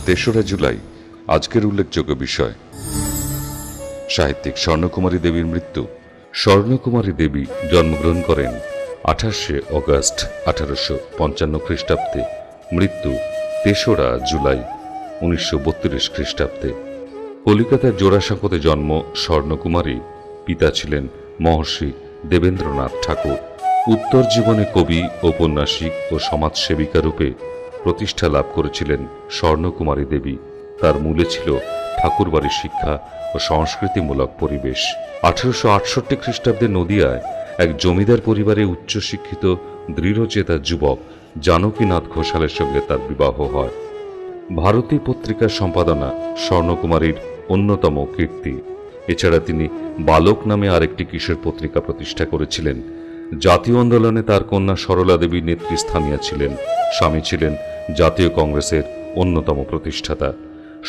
তেসরা জুলাই আজকের উল্লেখযোগ্য বিষয়। সাহিত্যিক স্বর্ণকুমারী দেবীর মৃত্যু। স্বর্ণকুমারী দেবী জন্মগ্রহণ করেন 28শে অগস্ট 1855 খ্রিস্টাব্দে, মৃত্যু 3রা জুলাই 1932 খ্রিস্টাব্দে। কলিকাতার জোড়াসাঁকোতে জন্ম স্বর্ণকুমারী। পিতা ছিলেন মহর্ষি দেবেন্দ্রনাথ ঠাকুর। উত্তর জীবনে কবি, ঔপন্যাসিক ও সমাজসেবিকা রূপে প্রতিষ্ঠা লাভ করেছিলেন স্বর্ণকুমারী দেবী। তার মূলে ছিল ঠাকুরবাড়ির শিক্ষা ও সংস্কৃতিমূলক পরিবেশ। 1868 খ্রিস্টাব্দে নদিয়ায় এক জমিদার পরিবারে উচ্চশিক্ষিত দৃঢ়চেতা যুবক জানকীনাথ ঘোষালের সঙ্গে তার বিবাহ হয়। ভারতী পত্রিকার সম্পাদনা স্বর্ণকুমারীর অন্যতম কীর্তি। এছাড়া তিনি বালক নামে আরেকটি কিশোর পত্রিকা প্রতিষ্ঠা করেছিলেন। জাতীয় আন্দোলনে তার কন্যা সরলা দেবী নেতৃস্থানীয় ছিলেন। স্বামী ছিলেন জাতীয় কংগ্রেসের অন্যতম প্রতিষ্ঠাতা।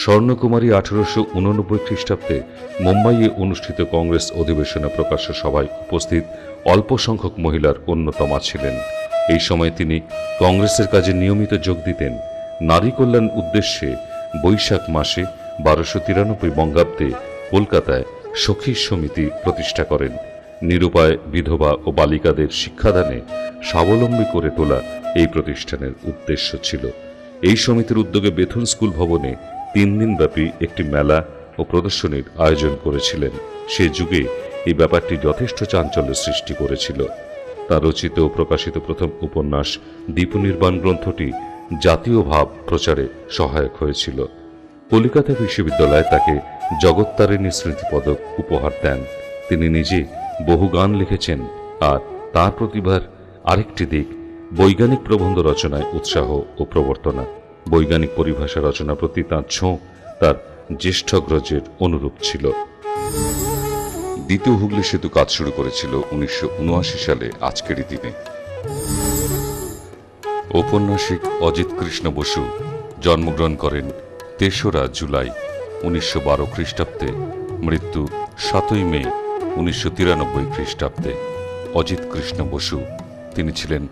স্বর্ণকুমারী 1889 খ্রিস্টাব্দে মুম্বাইয়ে অনুষ্ঠিত কংগ্রেস অধিবেশনে প্রকাশ্য সভায় উপস্থিত অল্প সংখ্যক মহিলার অন্যতমা ছিলেন। এই সময় তিনি কংগ্রেসের কাজে নিয়মিত যোগ দিতেন। নারী কল্যাণ উদ্দেশ্যে বৈশাখ মাসে 1293 বঙ্গাব্দে কলকাতায় সখী সমিতি প্রতিষ্ঠা করেন। নিরুপায় বিধবা ও বালিকাদের শিক্ষাদানে স্বাবলম্বী করে তোলা এই প্রতিষ্ঠানের উদ্দেশ্য ছিল। এই সমিতির উদ্যোগে বেথুন স্কুল ভবনে 3 দিনব্যাপী একটি মেলা ও প্রদর্শনীর আয়োজন করেছিলেন। সে যুগে এই ব্যাপারটি যথেষ্ট চাঞ্চল্য সৃষ্টি করেছিল। তার রচিত ও প্রকাশিত প্রথম উপন্যাস দীপনির্বাণ গ্রন্থটি জাতীয় ভাব প্রচারে সহায়ক হয়েছিল। কলিকাতা বিশ্ববিদ্যালয় তাকে জগত্তারিণী স্মৃতিপদক উপহার দেন। তিনি নিজে বহু গান লিখেছেন। আর তার প্রতিভার আরেকটি দিক বৈজ্ঞানিক প্রবন্ধ রচনায় উৎসাহ ও প্রবর্তনা। বৈজ্ঞানিক পরিভাষা রচনার প্রতি তাঁর ছোঁক তার জ্যেষ্ঠগ্রজের অনুরূপ ছিল। দ্বিতীয় হুগলি সেতু কাজ শুরু করেছিল 1979 সালে আজকেরই দিনে। ঔপন্যাসিক অজিত কৃষ্ণ বসু জন্মগ্রহণ করেন 3রা জুলাই 1912 খ্রিস্টাব্দে, মৃত্যু 7ই মে 1993 খ্রিস্টাব্দে। অজিত কৃষ্ণ বসু তিনি ছিলেন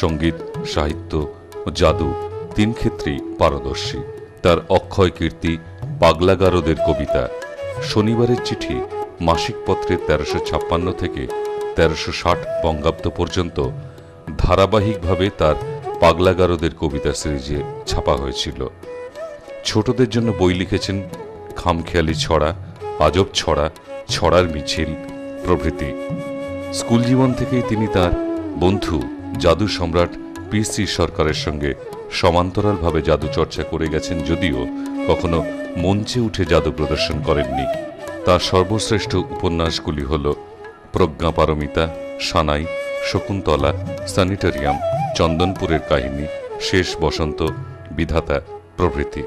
সঙ্গীত, সাহিত্য ও জাদু 3 ক্ষেত্রেই পারদর্শী। তার অক্ষয় কীর্তি পাগলাগারদের কবিতা, শনিবারের চিঠি মাসিক পত্রে 1356 থেকে 1360 বঙ্গাব্দ পর্যন্ত ধারাবাহিকভাবে তার পাগলাগারদের কবিতা সিরিজে ছাপা হয়েছিল। ছোটদের জন্য বই লিখেছেন খামখেয়ালি ছড়া, আজব ছড়া, ছড়ার মিছিল প্রভৃতি। স্কুল জীবন থেকেই তিনি তার বন্ধু জাদু সম্রাট PC সরকারের সঙ্গে সমান্তরালভাবে জাদু চর্চা করে গেছেন, যদিও কখনো মঞ্চে উঠে জাদু প্রদর্শন করেননি। তার সর্বশ্রেষ্ঠ উপন্যাসগুলি হল প্রজ্ঞাপারমিতা, সানাই, শকুন্তলা, স্যানিটেরিয়াম, চন্দনপুরের কাহিনী, শেষ বসন্ত, বিধাতা প্রভৃতি।